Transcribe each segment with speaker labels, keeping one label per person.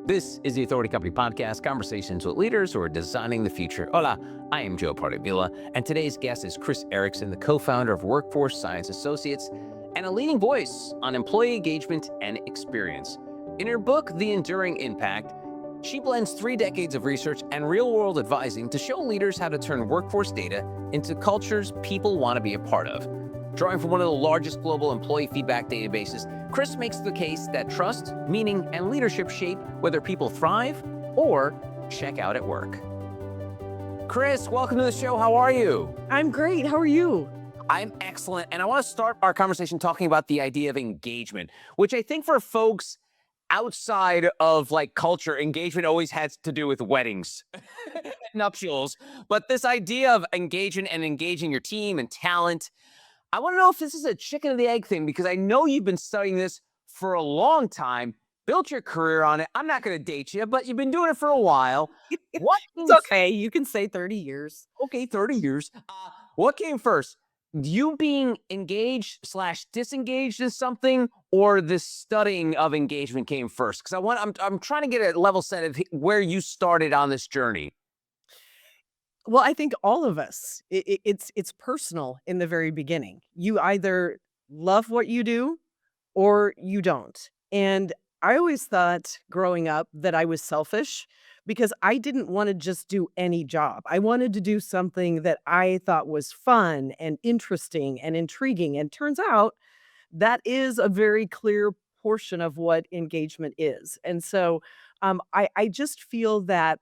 Speaker 1: This is the Authority Company Podcast, conversations with leaders who are designing the future. Hola, I am Joe Pardavila, and today's guest is Kris Erickson, the co-founder of Workforce Science Associates and a leading voice on employee engagement and experience. In her book, The Enduring Impact, she blends 3 decades of research and real-world advising to show leaders how to turn workforce data into cultures people want to be a part of. Drawing from one of the largest global employee feedback databases, Kris makes the case that trust, meaning, and leadership shape whether people thrive or check out at work. Kris, welcome to the show. How are you?
Speaker 2: I'm great. How are you?
Speaker 1: I'm excellent. And I want to start our conversation talking about the idea of engagement, which I think for folks outside of like culture, engagement always has to do with weddings, nuptials. But this idea of engagement and engaging your team and talent, I want to know if this is a chicken or the egg thing, because I know you've been studying this for a long time, built your career on it. I'm not going to date you, but you've been doing it for a while. What
Speaker 2: It's okay. You can say 30 years.
Speaker 1: Okay, 30 years. What came first? You being engaged / disengaged in something, or the studying of engagement came first? Because I'm trying to get a level set of where you started on this journey.
Speaker 2: Well, I think all of us, it's personal in the very beginning. You either love what you do or you don't. And I always thought growing up that I was selfish because I didn't want to just do any job. I wanted to do something that I thought was fun and interesting and intriguing. And turns out that is a very clear portion of what engagement is. And so I just feel that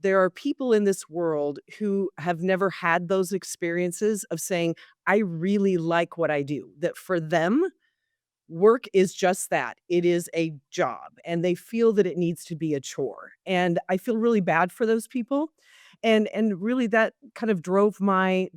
Speaker 2: there are people in this world who have never had those experiences of saying, I really like what I do, that for them, work is just that. It is a job, and they feel that it needs to be a chore. And I feel really bad for those people. And really that kind of drove my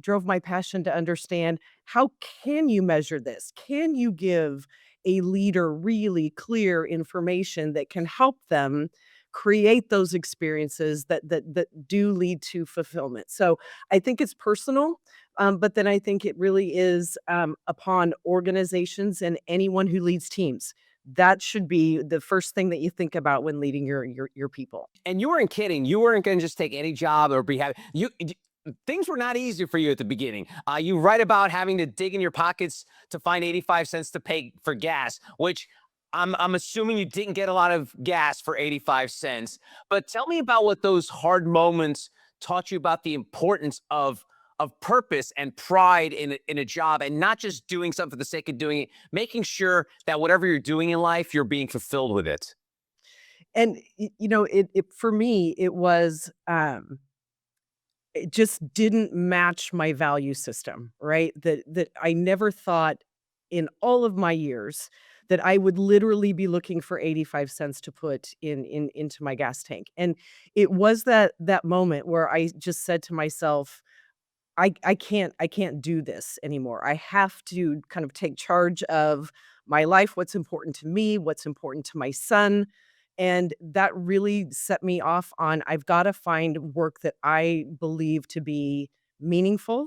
Speaker 2: passion to understand, how can you measure this? Can you give a leader really clear information that can help them create those experiences that do lead to fulfillment? So I think it's personal, but then I think it really is upon organizations and anyone who leads teams. That should be the first thing that you think about when leading your people.
Speaker 1: And you weren't kidding. You weren't going to just take any job or be happy. Things were not easy for you at the beginning. You write about having to dig in your pockets to find 85 cents to pay for gas, which I'm assuming you didn't get a lot of gas for 85 cents. But tell me about what those hard moments taught you about the importance of purpose and pride in a job, and not just doing something for the sake of doing it, making sure that whatever you're doing in life, you're being fulfilled with it.
Speaker 2: And it for me, it was it just didn't match my value system, right? That I never thought in all of my years that I would literally be looking for 85 cents to put into my gas tank. And it was that moment where I just said to myself, I can't do this anymore. I have to kind of take charge of my life, what's important to me, what's important to my son. And that really set me off on, I've got to find work that I believe to be meaningful,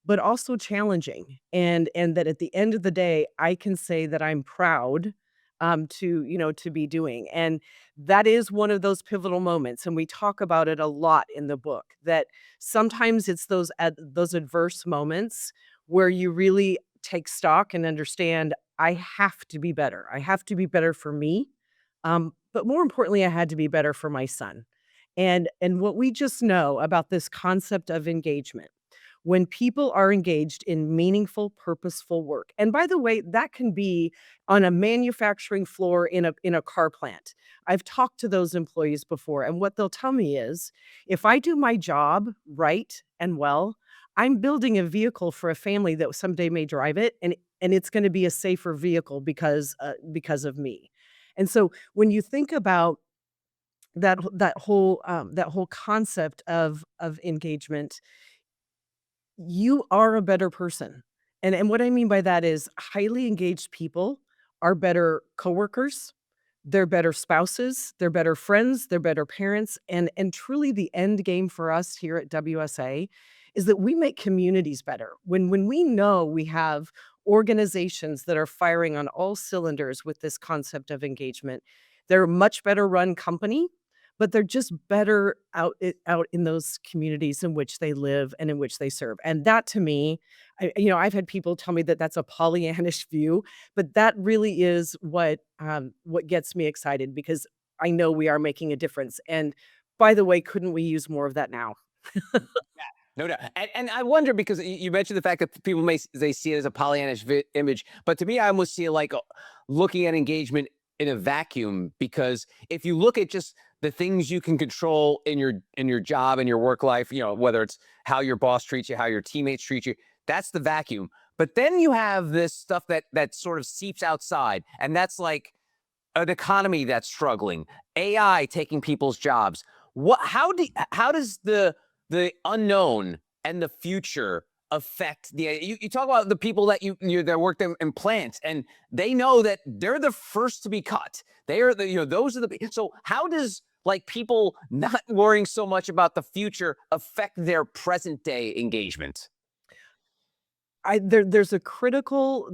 Speaker 2: but also challenging. And that at the end of the day, I can say that I'm proud to be doing. And that is one of those pivotal moments. And we talk about it a lot in the book, that sometimes it's those adverse moments where you really take stock and understand, I have to be better. I have to be better for me. But more importantly, I had to be better for my son. And what we just know about this concept of engagement, when people are engaged in meaningful, purposeful work. And by the way, that can be on a manufacturing floor in a car plant. I've talked to those employees before, and what they'll tell me is, if I do my job right and well, I'm building a vehicle for a family that someday may drive it, and it's going to be a safer vehicle because of me. And so when you think about that whole concept of engagement, you are a better person. And what I mean by that is, highly engaged people are better coworkers, they're better spouses, they're better friends, they're better parents, and truly the end game for us here at WSA is that we make communities better. When we know we have organizations that are firing on all cylinders with this concept of engagement, They're a much better run company, but they're just better out in those communities in which they live and in which they serve. And that to me, I've had people tell me that that's a Pollyannish view, but that really is what gets me excited because I know we are making a difference. And by the way, couldn't we use more of that now?
Speaker 1: No doubt. And I wonder because you mentioned the fact that people they see it as a Pollyannish image, but to me, I almost see it like looking at engagement in a vacuum. Because if you look at just the things you can control in your job and your work life, whether it's how your boss treats you, how your teammates treat you, that's the vacuum. But then you have this stuff that sort of seeps outside, and that's like an economy that's struggling, AI taking people's jobs. How does the unknown and the future affect you talk about the people that work in plants, and they know that they're the first to be cut. They are those are so how does like people not worrying so much about the future affect their present day engagement?
Speaker 2: There's a critical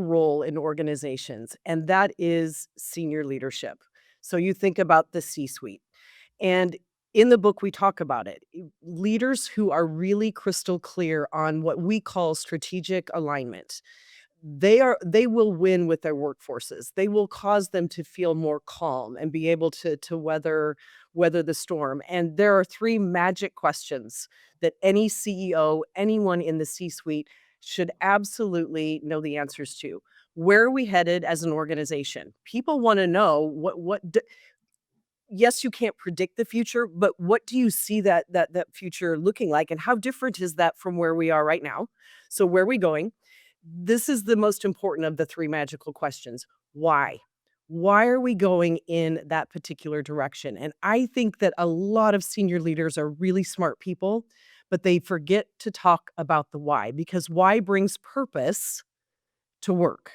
Speaker 2: role in organizations, and that is senior leadership. So you think about the C-suite. And in the book, we talk about it. Leaders who are really crystal clear on what we call strategic alignment. They will win with their workforces. They will cause them to feel more calm and be able to weather the storm. And there are three magic questions that any CEO, anyone in the C-suite should absolutely know the answers to. Where are we headed as an organization? People want to know yes, you can't predict the future, but what do you see that future looking like, and how different is that from where we are right now? So where are we going? This is the most important of the three magical questions. Why? Why are we going in that particular direction? And I think that a lot of senior leaders are really smart people, but they forget to talk about the why because why brings purpose to work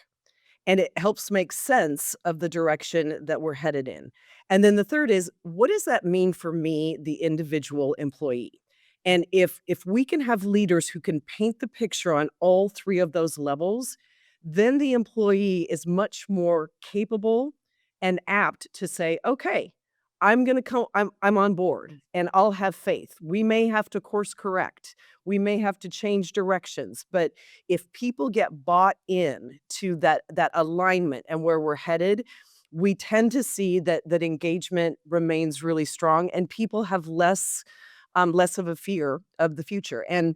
Speaker 2: and it helps make sense of the direction that we're headed in. And then the third is, what does that mean for me, the individual employee? And if we can have leaders who can paint the picture on all three of those levels, then the employee is much more capable and apt to say, okay, I'm going to come I'm on board and I'll have faith. We may have to course correct. We may have to change directions, but if people get bought in to that alignment and where we're headed, we tend to see that engagement remains really strong and people have less of a fear of the future. And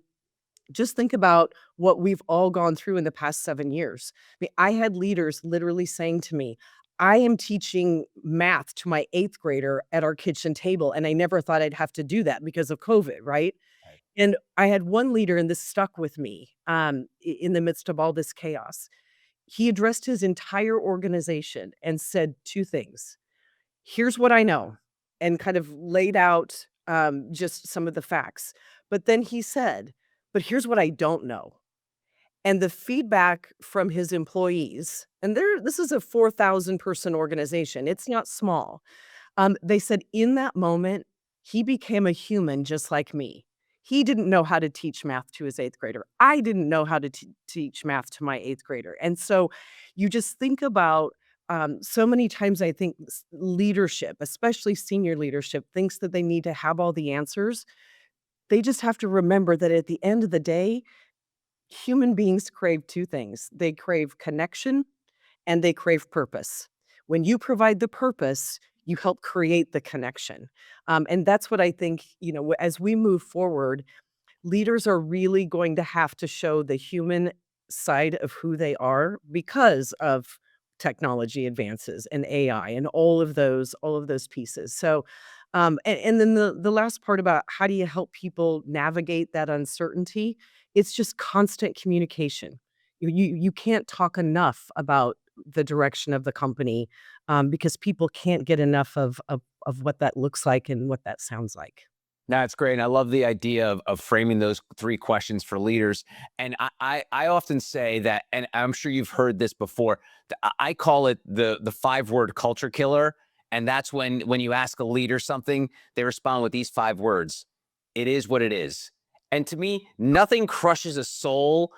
Speaker 2: just think about what we've all gone through in the past 7 years. I mean, I had leaders literally saying to me, I am teaching math to my eighth grader at our kitchen table, and I never thought I'd have to do that because of COVID, right?
Speaker 1: Right.
Speaker 2: And I had one leader, and this stuck with me in the midst of all this chaos. He addressed his entire organization and said two things. Here's what I know, and kind of laid out just some of the facts. But then he said, but here's what I don't know. And the feedback from his employees, and this is a 4,000 person organization, it's not small. They said in that moment, he became a human just like me. He didn't know how to teach math to his eighth grader. I didn't know how to teach math to my eighth grader. And so you just think about so many times I think leadership, especially senior leadership, thinks that they need to have all the answers. They just have to remember that at the end of the day, human beings crave two things. They crave connection and they crave purpose. When you provide the purpose, you help create the connection. And that's what I think, as we move forward, leaders are really going to have to show the human side of who they are because of technology advances and AI and all of those pieces. So and then the last part about how do you help people navigate that uncertainty? It's just constant communication. You can't talk enough about the direction of the company because people can't get enough of what that looks like and what that sounds like.
Speaker 1: No, it's great. And I love the idea of framing those three questions for leaders. And I often say that, and I'm sure you've heard this before, I call it the 5 word culture killer. And that's when you ask a leader something, they respond with these 5 words. It is what it is. And to me, nothing crushes a soul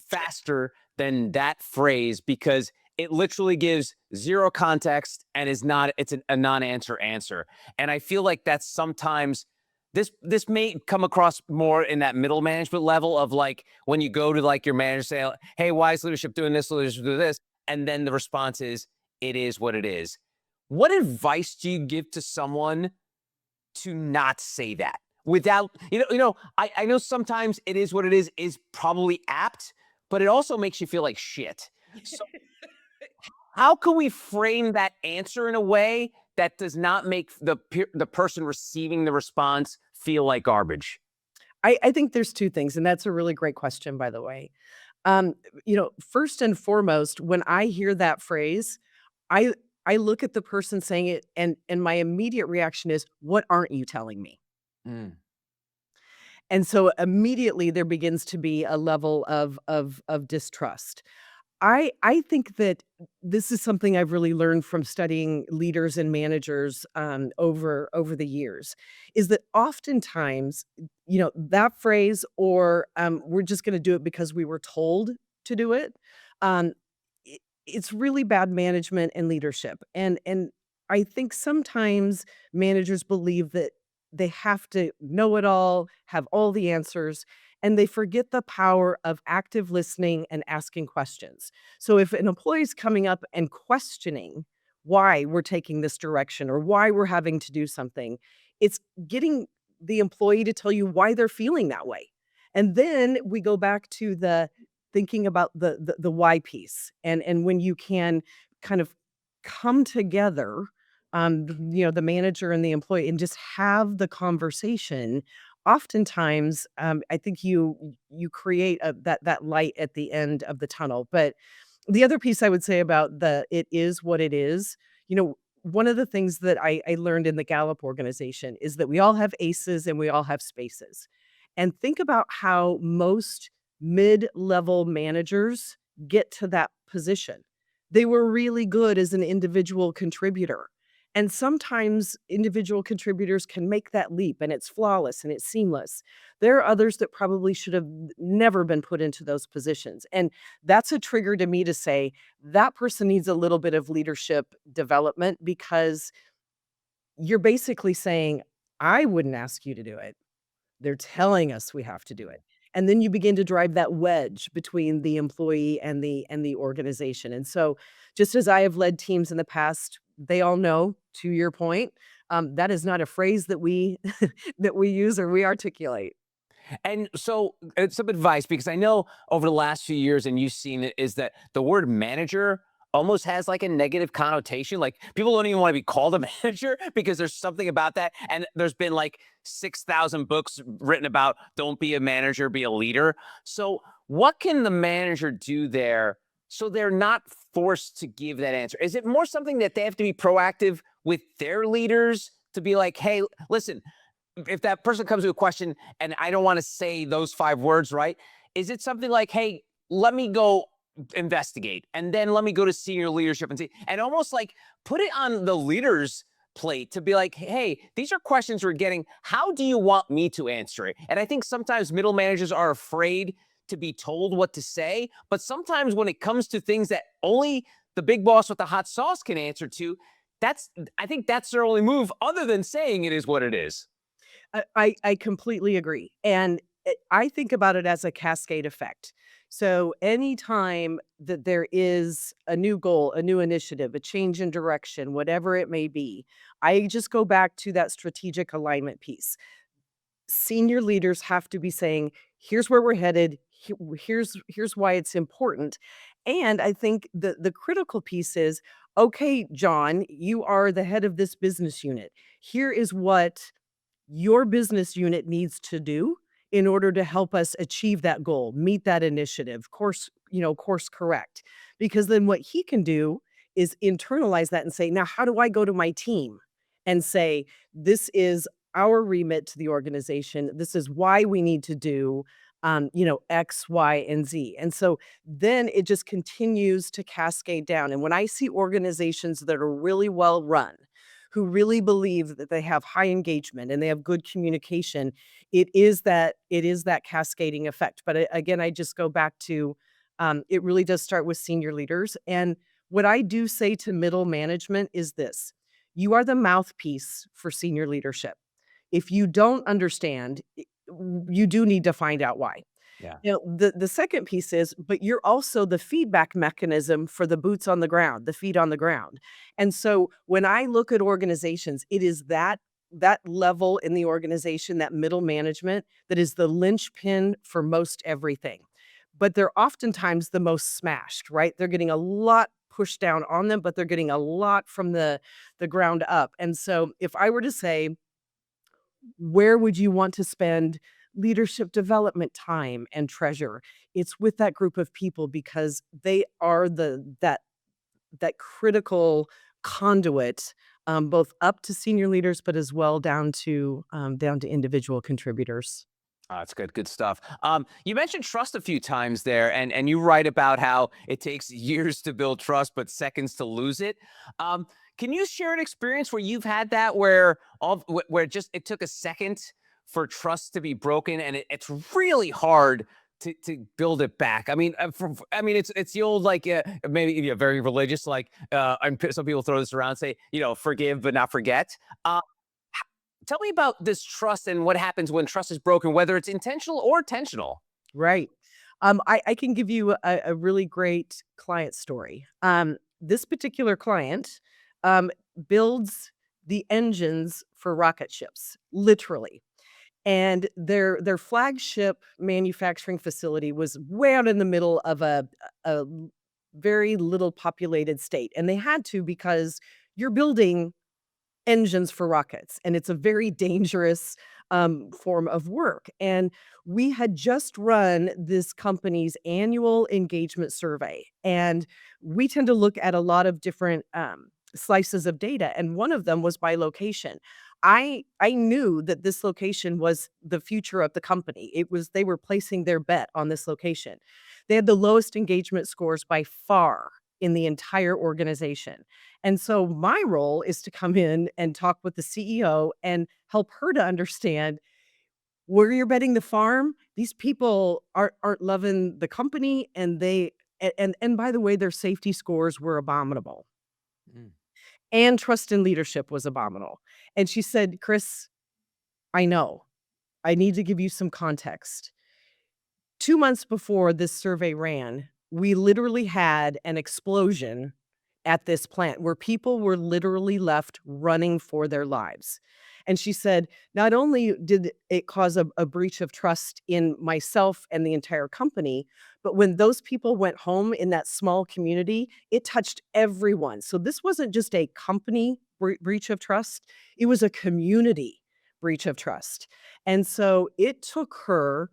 Speaker 1: faster than that phrase, because it literally gives zero context and is not, it's a non-answer answer. And I feel like that's sometimes, this may come across more in that middle management level of like when you go to like your manager say, hey, why is leadership doing this, leadership doing this, and then the response is, it is what it is. What advice do you give to someone to not say that without, I know sometimes it is what it is probably apt, but it also makes you feel like shit. So how can we frame that answer in a way that does not make the person receiving the response feel like garbage?
Speaker 2: I think there's 2 things, and that's a really great question, by the way. Um, first and foremost, when I hear that phrase, I I look at the person saying it, and my immediate reaction is, "What aren't you telling me?"
Speaker 1: Mm.
Speaker 2: And so immediately there begins to be a level of distrust. I think that this is something I've really learned from studying leaders and managers, over the years, is that oftentimes, that phrase or, "We're just gonna do it because we were told to do it," um, it's really bad management and leadership, and I think sometimes managers believe that they have to know it all, have all the answers, and they forget the power of active listening and asking questions. So if an employee's coming up and questioning why we're taking this direction or why we're having to do something, it's getting the employee to tell you why they're feeling that way. And then we go back to the thinking about the why piece. And when you can kind of come together, the manager and the employee and just have the conversation, oftentimes, I think you create that light at the end of the tunnel. But the other piece I would say about the "it is what it is," one of the things that I learned in the Gallup organization is that we all have aces and we all have spaces. And think about how most mid-level managers get to that position. They were really good as an individual contributor. And sometimes individual contributors can make that leap and it's flawless and it's seamless. There are others that probably should have never been put into those positions. And that's a trigger to me to say that person needs a little bit of leadership development because you're basically saying, I wouldn't ask you to do it. They're telling us we have to do it. And then you begin to drive that wedge between the employee and the organization. And so just as I have led teams in the past, they all know, to your point, that is not a phrase that we that we use or we articulate.
Speaker 1: And so, some advice, because I know over the last few years, and you've seen it, is that the word manager almost has like a negative connotation. Like people don't even want to be called a manager because there's something about that. And there's been like 6,000 books written about don't be a manager, be a leader. So, what can the manager do there so they're not forced to give that answer? Is it more something that they have to be proactive with their leaders to be like, hey, listen, if that person comes to a question and I don't want to say those 5 words, right? Is it something like, hey, let me go investigate and then let me go to senior leadership and see, and almost like put it on the leader's plate to be like, hey, these are questions we're getting. How do you want me to answer it? And I think sometimes middle managers are afraid to be told what to say. But sometimes when it comes to things that only the big boss with the hot sauce can answer to, I think that's their only move other than saying it is what it is.
Speaker 2: I completely agree, and I think about it as a cascade effect. So anytime that there is a new goal, a new initiative, a change in direction, whatever it may be, I just go back to that strategic alignment piece. Senior leaders have to be saying, "Here's where we're headed. Here's why it's important." And I think the critical piece is, "Okay, John, you are the head of this business unit. Here is what your business unit needs to do in order to help us achieve that goal, meet that initiative, course correct." Because then what he can do is internalize that and say, now, how do I go to my team and say, this is our remit to the organization. This is why we need to do, X, Y, and Z. And so then it just continues to cascade down. And when I see organizations that are really well run, who really believe that they have high engagement and they have good communication, it is that cascading effect. But again, I just go back to it really does start with senior leaders. And what I do say to middle management is this: you are the mouthpiece for senior leadership. If you don't understand, you do need to find out why.
Speaker 1: Yeah.
Speaker 2: You know, the second piece is, but you're also the feedback mechanism for the boots on the ground, the feet on the ground. And so when I look at organizations, it is that level in the organization, that middle management, that is the linchpin for most everything. But they're oftentimes the most smashed, right? They're getting a lot pushed down on them, but they're getting a lot from the ground up. And so if I were to say, where would you want to spend leadership development time and treasure? It's with that group of people because they are that critical conduit, both up to senior leaders, but as well down to individual contributors.
Speaker 1: That's good. Good stuff. You mentioned trust a few times there, and you write about how it takes years to build trust, but seconds to lose it. Can you share an experience where you've had that, where where just it took a second for trust to be broken, and it's really hard to build it back? I mean, I mean, it's the old, like, maybe, very religious, like, and some people throw this around and say, forgive but not forget. Tell me about this trust and what happens when trust is broken, whether it's intentional or tensional.
Speaker 2: Right. I can give you a really great client story. This particular client builds the engines for rocket ships, literally. And their flagship manufacturing facility was way out in the middle of a very little populated state. And they had to, because you're building engines for rockets, and it's a very dangerous, form of work, and we had just run this company's annual engagement survey, and we tend to look at a lot of different, slices of data, and one of them was by location. I knew that this location was the future of the company. It was They were placing their bet on this location. They had the lowest engagement scores by far in the entire organization. And so my role is to come in and talk with the CEO and help her to understand where you're betting the farm. These people aren't loving the company, and and by the way, their safety scores were abominable,
Speaker 1: Mm.
Speaker 2: and trust in leadership was abominable. And she said, "Chris, I know. I need to give you some context. 2 months before this survey ran, we literally had an explosion at this plant where people were literally left running for their lives." And she said, "Not only did it cause a breach of trust in myself and the entire company, but when those people went home in that small community, it touched everyone." So this wasn't just a company breach of trust, it was a community breach of trust. And so it took her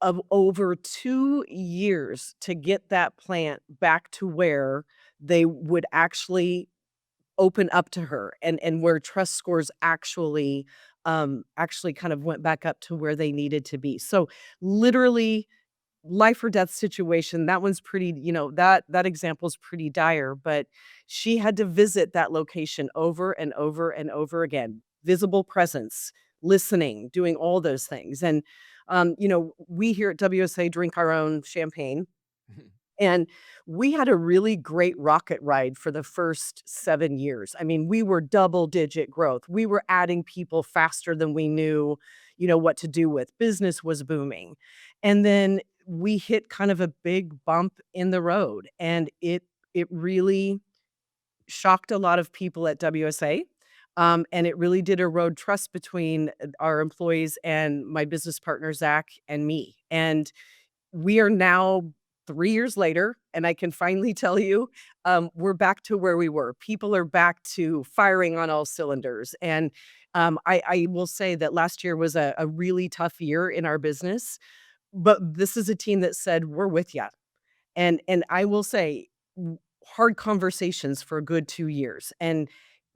Speaker 2: of over 2 years to get that plant back to where they would actually open up to her, and where trust scores actually kind of went back up to where they needed to be. So, literally, life or death situation. That one's pretty, that example's pretty dire, but she had to visit that location over and over and over again. Visible presence, listening, doing all those things. And we here at WSA drink our own champagne, and we had a really great rocket ride for the first 7 years. I mean, we were double digit growth. We were adding people faster than we knew, what to do with. Business was booming. And then we hit kind of a big bump in the road, and it really shocked a lot of people at WSA. And it really did erode trust between our employees and my business partner, Zach, and me. And we are now 3 years later, and I can finally tell you, we're back to where we were. People are back to firing on all cylinders, and, I will say that last year was a really tough year in our business, but this is a team that said, "We're with ya." And I will say, hard conversations for a good 2 years, and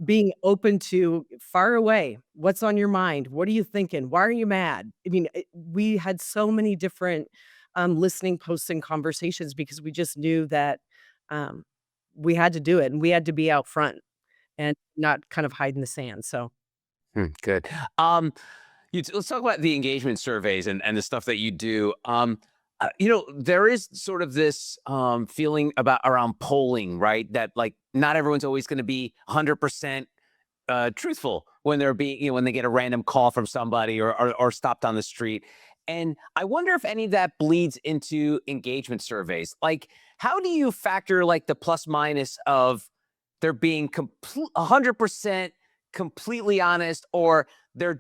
Speaker 2: being open to, "Fire away. What's on your mind? What are you thinking? Why are you mad?" I mean, we had so many different, listening posts and conversations because we just knew that, um, we had to do it, and we had to be out front and not kind of hide in the sand. So
Speaker 1: Good. Let's talk about the engagement surveys and the stuff that you do. There is sort of this feeling about around polling, right? That like not everyone's always going to be 100% truthful when they're being, when they get a random call from somebody or stopped on the street. And I wonder if any of that bleeds into engagement surveys. Like, how do you factor like the plus minus of they're being 100% completely honest, or they're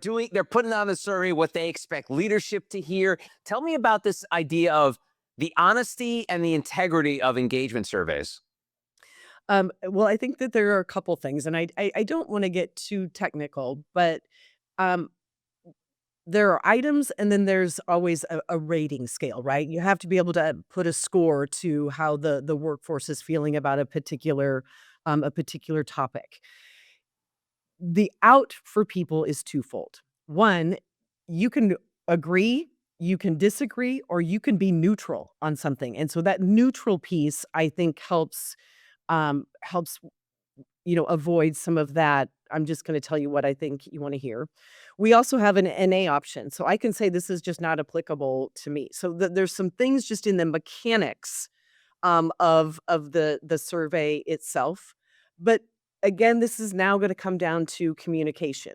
Speaker 1: putting on the survey what they expect leadership to hear? Tell me about this idea of the honesty and the integrity of engagement surveys.
Speaker 2: Well, I think that there are a couple things, and I don't want to get too technical, but um, there are items, and then there's always a rating scale, right? You have to be able to put a score to how the workforce is feeling about a particular topic. The out for people is twofold. One, you can agree, you can disagree, or you can be neutral on something. And so that neutral piece, I think, helps avoid some of that. I'm just going to tell you what I think you want to hear. We also have an NA option. So I can say this is just not applicable to me. So there's some things just in the mechanics of the survey itself. But again, this is now going to come down to communication.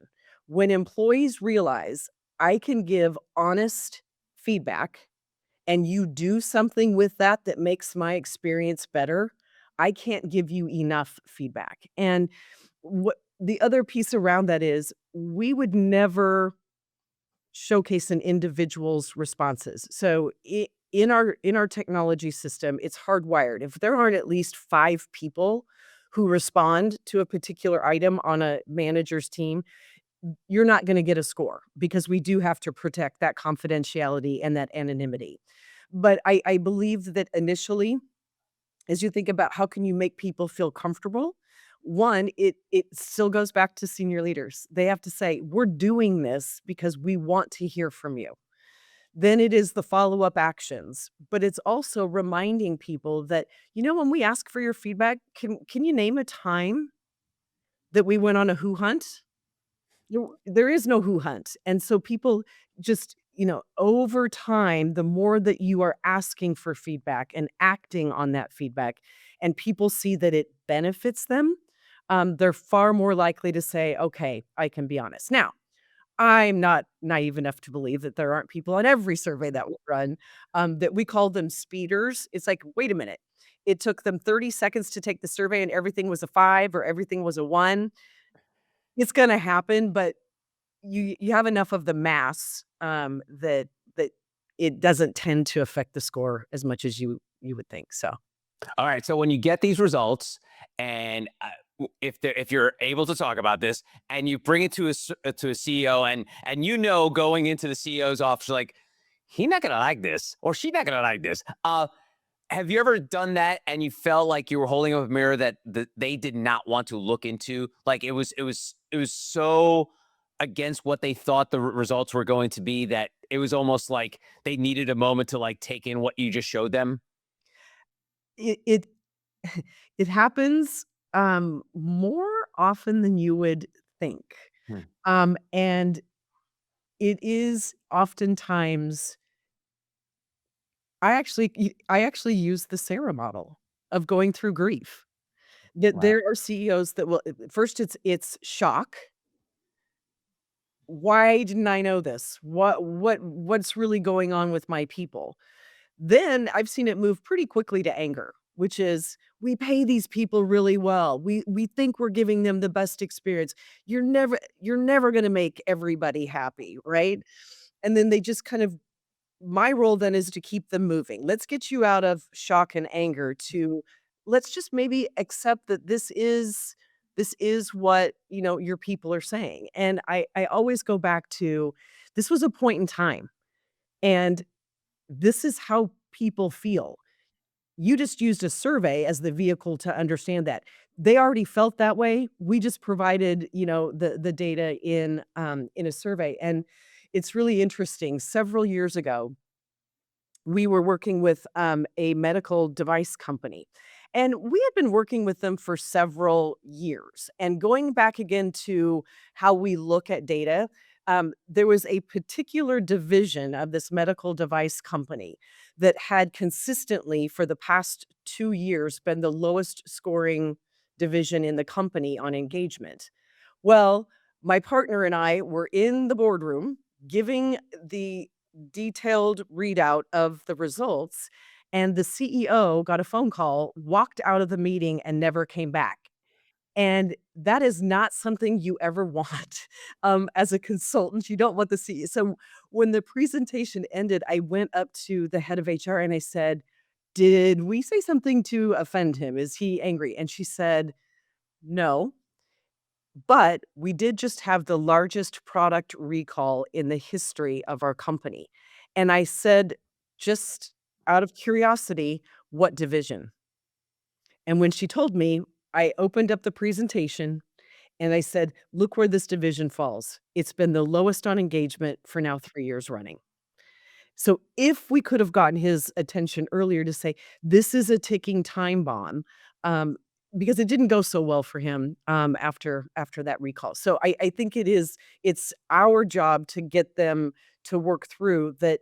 Speaker 2: When employees realize I can give honest feedback and you do something with that that makes my experience better, I can't give you enough feedback. And what the other piece around that is we would never showcase an individual's responses. So in our technology system, it's hardwired. If there aren't at least 5 people who respond to a particular item on a manager's team, you're not going to get a score because we do have to protect that confidentiality and that anonymity. But I believe that initially, as you think about how can you make people feel comfortable, one, it still goes back to senior leaders. They have to say, "We're doing this because we want to hear from you." Then it is the follow-up actions, but it's also reminding people that, when we ask for your feedback, can you name a time that we went on a who hunt? There is no who hunt, and so people just, over time, the more that you are asking for feedback and acting on that feedback, and people see that it benefits them, they're far more likely to say, "Okay, I can be honest." Now, I'm not naive enough to believe that there aren't people on every survey that we run, that we call them speeders. It's like, "Wait a minute, it took them 30 seconds to take the survey and everything was a 5 or everything was a 1." It's gonna happen, but you have enough of the mass, that it doesn't tend to affect the score as much as you would think, so.
Speaker 1: All right. So when you get these results, and if you're able to talk about this, and you bring it to a CEO, and going into the CEO's office, like he's not gonna like this, or she's not gonna like this. Have you ever done that and you felt like you were holding up a mirror that they did not want to look into? Like it was so against what they thought the results were going to be that it was almost like they needed a moment to like take in what you just showed them.
Speaker 2: It it happens, more often than you would think,
Speaker 1: Hmm.
Speaker 2: and it is oftentimes I actually use the Sarah model of going through grief. That
Speaker 1: Wow.
Speaker 2: there are CEOs that will first it's shock. "Why didn't I know this? What's really going on with my people?" Then I've seen it move pretty quickly to anger, which is, "We pay these people really well. We think we're giving them the best experience. You're never gonna make everybody happy, right?" And then they just kind of my role then is to keep them moving. Let's get you out of shock and anger to let's just maybe accept that this is what, your people are saying. And I always go back to this was a point in time and this is how people feel. You just used a survey as the vehicle to understand that. They already felt that way. We just provided, the data in a survey. And it's really interesting. Several years ago, we were working with a medical device company. And we had been working with them for several years. And going back again to how we look at data, There was a particular division of this medical device company that had consistently, for the past 2 years, been the lowest scoring division in the company on engagement. Well, my partner and I were in the boardroom giving the detailed readout of the results, and the CEO got a phone call, walked out of the meeting, and never came back. And that is not something you ever want, as a consultant. You don't want the CEO. So when the presentation ended, I went up to the head of HR and I said, "Did we say something to offend him? Is he angry?" And she said, "No, but we did just have the largest product recall in the history of our company." And I said, just out of curiosity, "What division?" And when she told me, I opened up the presentation and I said, "Look where this division falls. It's been the lowest on engagement for now 3 years running." So if we could have gotten his attention earlier to say, "This is a ticking time bomb," um, because it didn't go so well for him, after that recall. So I think it's our job to get them to work through that.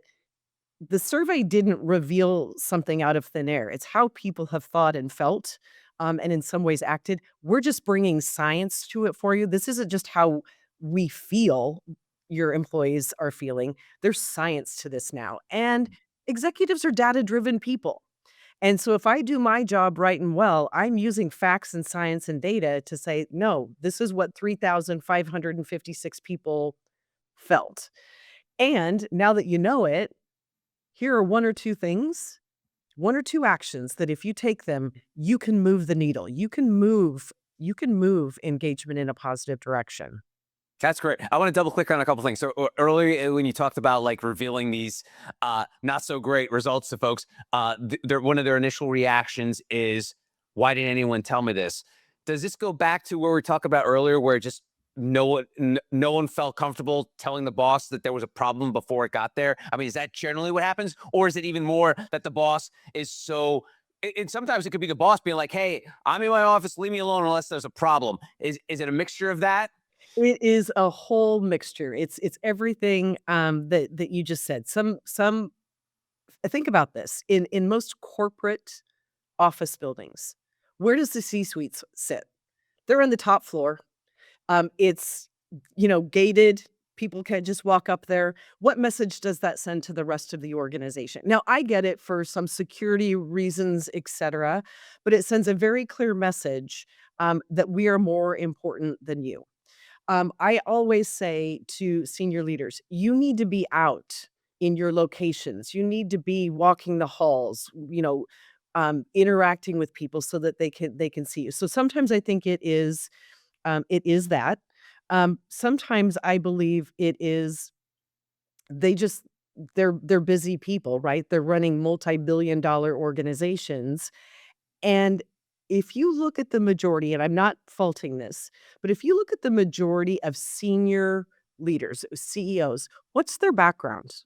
Speaker 2: The survey didn't reveal something out of thin air. It's how people have thought and felt, and in some ways acted. We're just bringing science to it for you. This isn't just how we feel your employees are feeling. There's science to this now. And executives are data-driven people. And so if I do my job right and well, I'm using facts and science and data to say, "No, this is what 3,556 people felt." And now that you know it, here are 1 or 2 things, 1 or 2 actions that if you take them, you can move the needle. You can move engagement in a positive direction.
Speaker 1: That's great. I want to double click on a couple things. So earlier, when you talked about like revealing these not so great results to folks, one of their initial reactions is, "Why didn't anyone tell me this?" Does this go back to where we talked about earlier, where just no one felt comfortable telling the boss that there was a problem before it got there? I mean, is that generally what happens, or is it even more that the boss is so? And sometimes it could be the boss being like, "Hey, I'm in my office. Leave me alone unless there's a problem." Is it a mixture of that?
Speaker 2: It is a whole mixture. It's everything, that you just said. Some think about this. In most corporate office buildings, where does the C-suite sit? They're on the top floor. It's, gated. People can't just walk up there. What message does that send to the rest of the organization? Now, I get it for some security reasons, et cetera, but it sends a very clear message, that we are more important than you. I always say to senior leaders, you need to be out in your locations. You need to be walking the halls, interacting with people so that they can see you. So sometimes I think it is that. Sometimes I believe it is they just they're busy people, right? They're running multi-billion dollar organizations. And if you look at the majority, and I'm not faulting this, but if you look at the majority of senior leaders, CEOs, what's their background?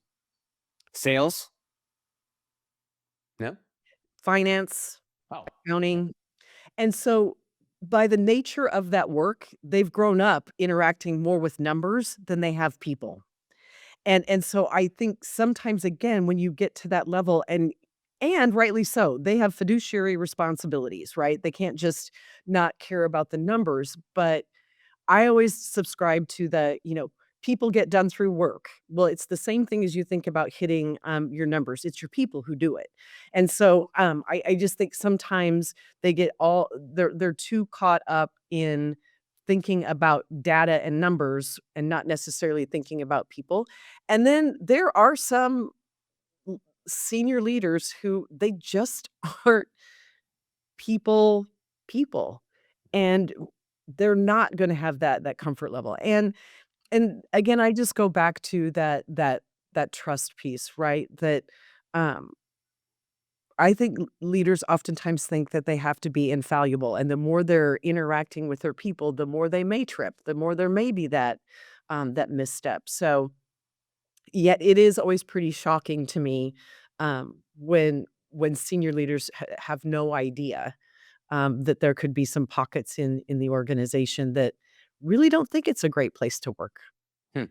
Speaker 1: Sales? No.
Speaker 2: Finance,
Speaker 1: Oh.
Speaker 2: accounting. And so by the nature of that work, they've grown up interacting more with numbers than they have people. And so I think sometimes again when you get to that level and rightly so, they have fiduciary responsibilities, right? They can't just not care about the numbers, but I always subscribe to people get done through work. Well, it's the same thing as you think about hitting your numbers. It's your people who do it. And so I just think sometimes they're too caught up in thinking about data and numbers and not necessarily thinking about people. And then there are some senior leaders who they just aren't people people. And they're not going to have that comfort level. And again, I just go back to that trust piece, right? That, um, I think leaders oftentimes think that they have to be infallible, and the more they're interacting with their people, the more they may trip, the more there may be that misstep. So, yet it is always pretty shocking to me, when senior leaders have no idea, that there could be some pockets in the organization that really don't think it's a great place to work.
Speaker 1: Hmm.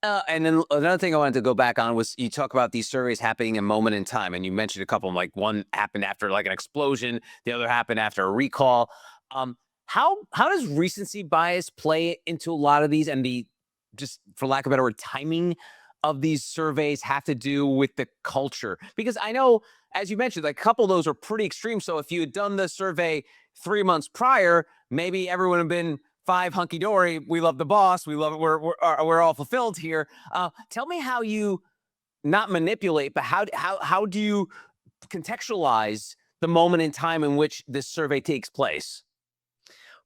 Speaker 1: And then another thing I wanted to go back on was you talk about these surveys happening a moment in time, and you mentioned a couple. Like one happened after like an explosion, the other happened after a recall. Um, how does recency bias play into a lot of these, and the just for lack of a better word, timing of these surveys have to do with the culture? Because I know, as you mentioned, like a couple of those are pretty extreme. So if you had done the survey 3 months prior, maybe everyone would have been five hunky dory. We love the boss. We love it. We're all fulfilled here. Tell me how you not manipulate, but how do you contextualize the moment in time in which this survey takes place?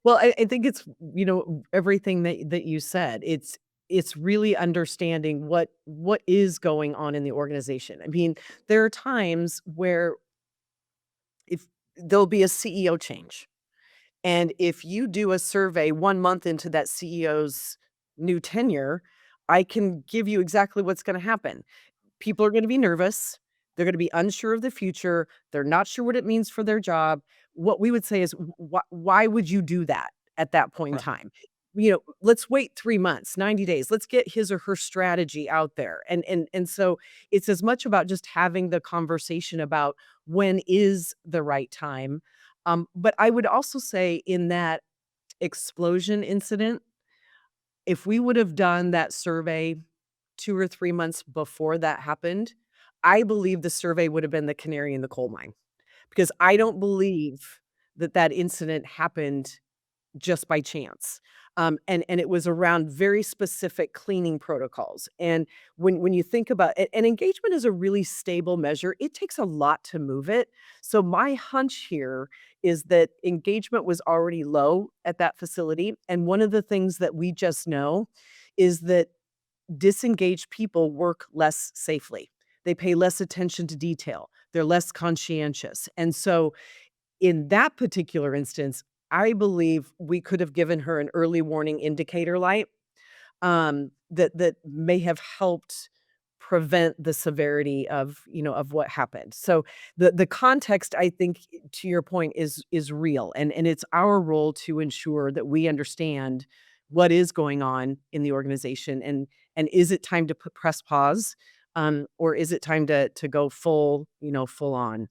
Speaker 2: Well, I think it's, everything that you said. It's really understanding what is going on in the organization. I mean, there are times where if there'll be a CEO change, and if you do a survey 1 month into that CEO's new tenure, I can give you exactly what's gonna happen. People are gonna be nervous. They're gonna be unsure of the future. They're not sure what it means for their job. What we would say is, why would you do that at that point in
Speaker 1: Right.
Speaker 2: time? Let's wait 3 months, 90 days. Let's get his or her strategy out there. And so it's as much about just having the conversation about when is the right time. But I would also say in that explosion incident, if we would have done that survey 2 or 3 months before that happened, I believe the survey would have been the canary in the coal mine, because I don't believe that that incident happened just by chance. And it was around very specific cleaning protocols. And when you think about it, and engagement is a really stable measure, it takes a lot to move it. So my hunch here is that engagement was already low at that facility. And one of the things that we just know is that disengaged people work less safely. They pay less attention to detail. They're less conscientious. And so in that particular instance, I believe we could have given her an early warning indicator light, that may have helped prevent the severity of what happened. So the context, I think, to your point, is real, and it's our role to ensure that we understand what is going on in the organization, and is it time to press pause, or is it time to go full on?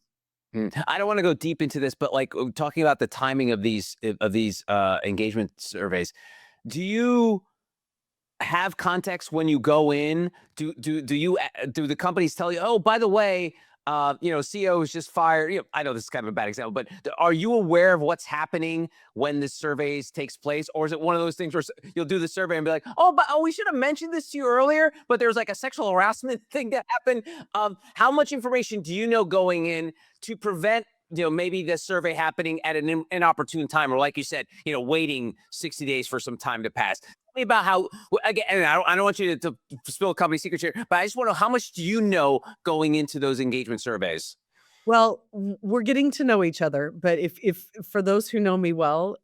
Speaker 1: I don't want to go deep into this, but like talking about the timing of these engagement surveys, do you have context when you go in? Do the companies tell you, oh, by the way, CEO is just fired? I know this is kind of a bad example, but are you aware of what's happening when the surveys takes place, or is it one of those things where you'll do the survey and be like, oh, but we should have mentioned this to you earlier, but there's like a sexual harassment thing that happened? How much information do you know going in to prevent? Maybe the survey happening at an inopportune time, or like you said, waiting 60 days for some time to pass. Tell me about how, again, and I don't want you to spill company secrets here, but I just want to know, how much do you know going into those engagement surveys?
Speaker 2: Well, we're getting to know each other, but if for those who know me well,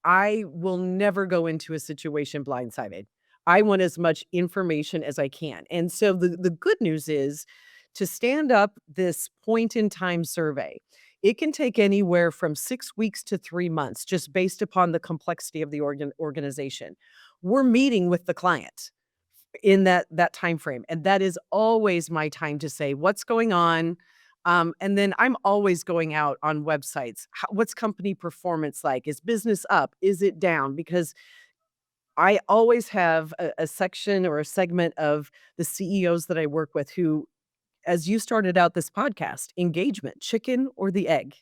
Speaker 2: I will never go into a situation blindsided. I want as much information as I can. And so the good news is, to stand up this point in time survey, it can take anywhere from 6 weeks to 3 months, just based upon the complexity of the organization. We're meeting with the client in that time frame, and that is always my time to say what's going on. And then I'm always going out on websites. What's company performance like? Is business up? Is it down? Because I always have a section or a segment of the CEOs that I work with who, as you started out this podcast, engagement, chicken or the egg.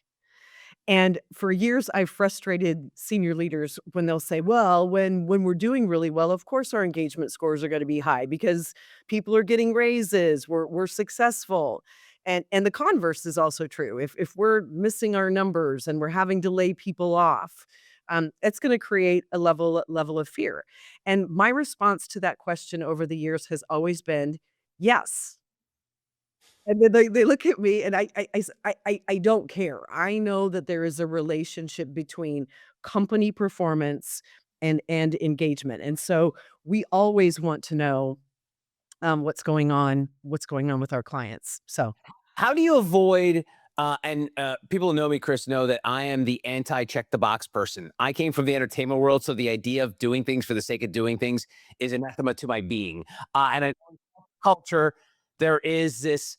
Speaker 2: And for years, I've frustrated senior leaders when they'll say, "Well, when we're doing really well, of course our engagement scores are gonna be high because people are getting raises, we're successful." And the converse is also true. If we're missing our numbers and we're having to lay people off, it's gonna create a level of fear. And my response to that question over the years has always been, "Yes." And then they look at me, and I don't care. I know that there is a relationship between company performance and engagement, and so we always want to know, what's going on with our clients. So
Speaker 1: How do you avoid? And people who know me, Chris, know that I am the anti-check the box person. I came from the entertainment world, so the idea of doing things for the sake of doing things is anathema to my being. And I culture, there is this.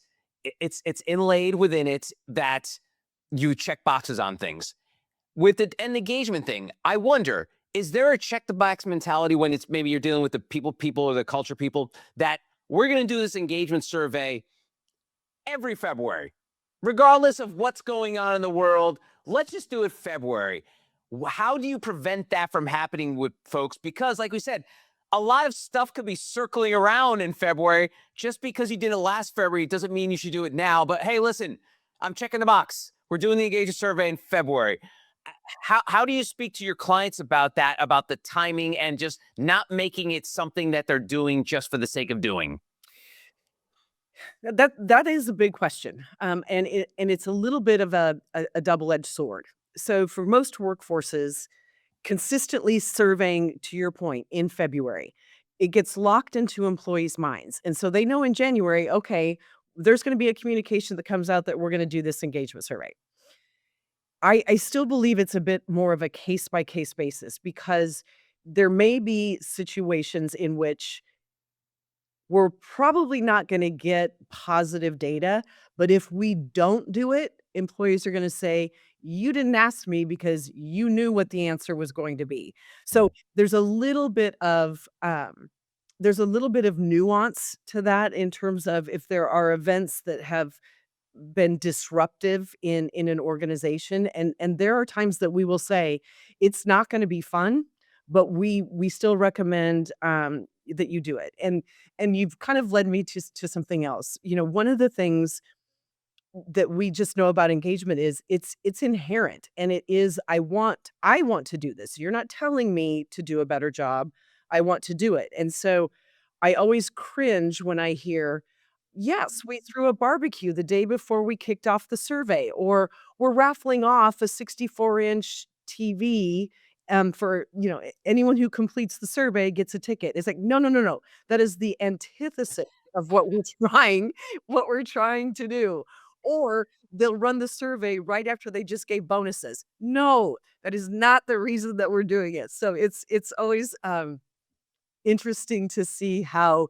Speaker 1: It's inlaid within it that you check boxes on things. With an engagement thing, I wonder, is there a check the box mentality when it's maybe you're dealing with the people or the culture people that we're going to do this engagement survey every February, regardless of what's going on in the world. Let's just do it February. How do you prevent that from happening with folks? Because, like we said, a lot of stuff could be circling around in February. Just because you did it last February doesn't mean you should do it now. But hey, listen, I'm checking the box. We're doing the engagement survey in February. How do you speak to your clients about that, about the timing and just not making it something that they're doing just for the sake of doing?
Speaker 2: That is a big question, and it's a little bit of a double-edged sword. So for most workforces, consistently surveying, to your point, in February, it gets locked into employees' minds, and so they know in January, okay, there's going to be a communication that comes out that we're going to do this engagement survey. I still believe it's a bit more of a case by case basis because there may be situations in which we're probably not gonna get positive data, but if we don't do it, employees are gonna say, "You didn't ask me because you knew what the answer was going to be." So, there's a little bit of nuance to that in terms of if there are events that have been disruptive in an organization, and there are times that we will say, "It's not gonna be fun, but we still recommend, that you do it." And you've kind of led me to something else. You know, one of the things that we just know about engagement is it's inherent, and it is, I want to do this. You're not telling me to do a better job. I want to do it. And so I always cringe when I hear, "Yes, we threw a barbecue the day before we kicked off the survey," or "We're raffling off a 64-inch TV, for, anyone who completes the survey gets a ticket." It's like, "No, no, no, no. That is the antithesis of what we're trying to do." Or they'll run the survey right after they just gave bonuses. No, that is not the reason that we're doing it. So it's always, interesting to see how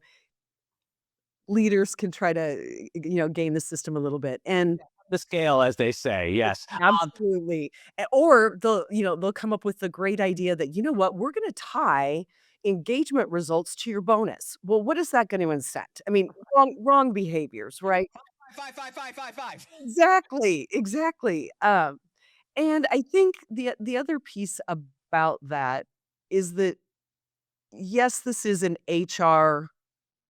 Speaker 2: leaders can try to, game the system a little bit, and
Speaker 1: The scale, as they say. Yes.
Speaker 2: absolutely. Or they'll come up with the great idea that, "You know what? We're gonna tie engagement results to your bonus." Well, what is that gonna incent? I mean, wrong behaviors, right?
Speaker 1: Five, five, five, five, five.
Speaker 2: Exactly, exactly. And I think the other piece about that is that, yes, this is an HR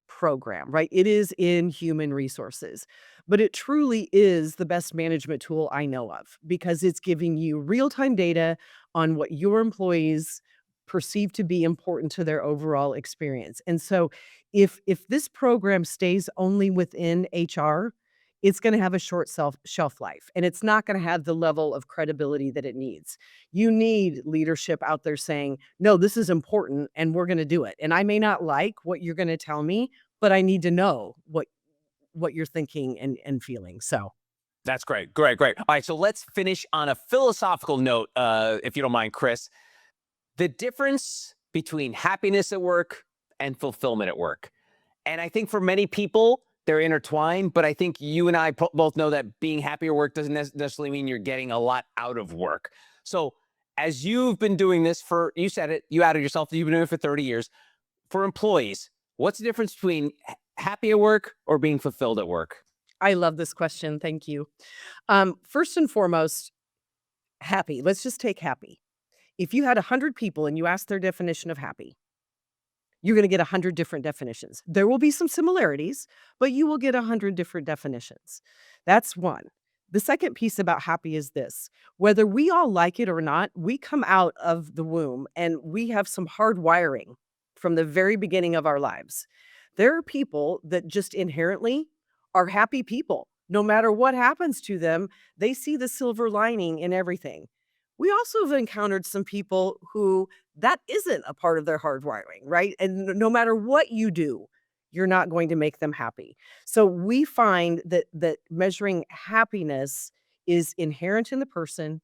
Speaker 2: program, right? It is in human resources, but it truly is the best management tool I know of because it's giving you real-time data on what your employees perceive to be important to their overall experience. And so if this program stays only within HR, it's going to have a short shelf life and it's not going to have the level of credibility that it needs. You need leadership out there saying, "No, this is important and we're going to do it. And I may not like what you're going to tell me, but I need to know what you're thinking and feeling." So,
Speaker 1: That's great. Great, great. All right, so let's finish on a philosophical note, if you don't mind, Chris. The difference between happiness at work and fulfillment at work. And I think for many people, they're intertwined, but I think you and I both know that being happy at work doesn't necessarily mean you're getting a lot out of work. So, as you've been doing this for, you said it, you outed yourself, you've been doing it for 30 years. For employees, what's the difference between happy at work or being fulfilled at work?
Speaker 2: I love this question. Thank you. First and foremost, happy. Let's just take happy. If you had 100 people and you asked their definition of happy, you're gonna get 100 different definitions. There will be some similarities, but you will get 100 different definitions. That's one. The second piece about happy is this: whether we all like it or not, we come out of the womb and we have some hard wiring from the very beginning of our lives. There are people that just inherently are happy people. No matter what happens to them, they see the silver lining in everything. We also have encountered some people who that isn't a part of their hardwiring, right? And no matter what you do, you're not going to make them happy. So we find that measuring happiness is inherent in the person,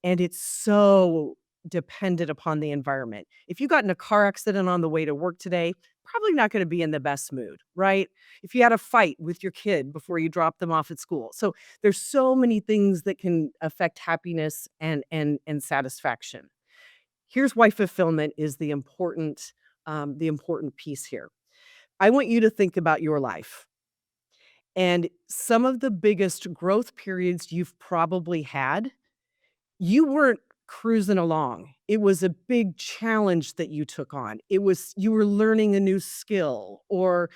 Speaker 2: and it's so dependent upon the environment. If you got in a car accident on the way to work today, probably not going to be in the best mood, right? If you had a fight with your kid before you drop them off at school. So there's so many things that can affect happiness and satisfaction. Here's why fulfillment is the important piece here. I want you to think about your life and some of the biggest growth periods you've probably had. You weren't cruising along. It was a big challenge that you took on. It was you were learning a new skill or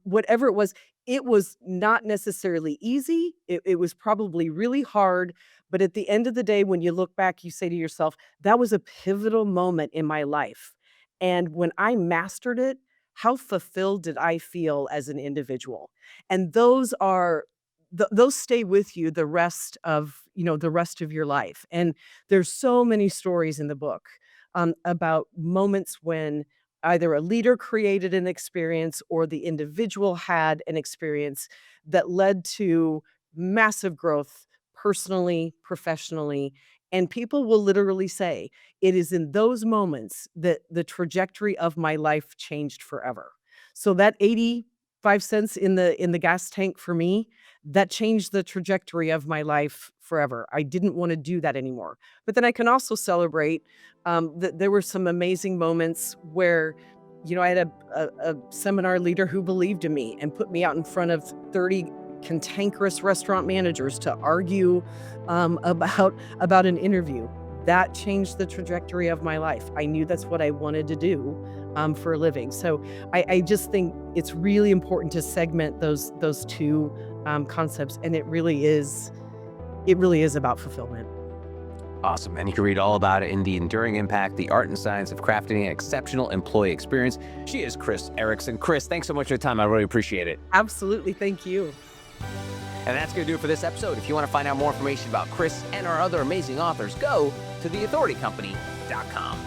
Speaker 2: whatever it was. It was not necessarily easy. It was probably really hard. But at the end of the day, when you look back, you say to yourself, that was a pivotal moment in my life. And when I mastered it, how fulfilled did I feel as an individual? And those stay with you the rest of your life. And there's so many stories in the book about moments when either a leader created an experience or the individual had an experience that led to massive growth personally, professionally. And people will literally say, it is in those moments that the trajectory of my life changed forever. So that 85 cents in the gas tank for me, that changed the trajectory of my life forever. I didn't want to do that anymore. But then I can also celebrate that there were some amazing moments where, I had a seminar leader who believed in me and put me out in front of 30 cantankerous restaurant managers to argue about an interview. That changed the trajectory of my life. I knew that's what I wanted to do for a living. So I just think it's really important to segment those two concepts, and it really is about fulfillment.
Speaker 1: Awesome. And you can read all about it in The Enduring Impact, The Art and Science of Crafting an Exceptional Employee Experience. She is Kris Erickson. Kris, thanks so much for your time. I really appreciate it.
Speaker 2: Absolutely. Thank you.
Speaker 1: And that's going to do it for this episode. If you want to find out more information about Kris and our other amazing authors, go to theauthoritycompany.com.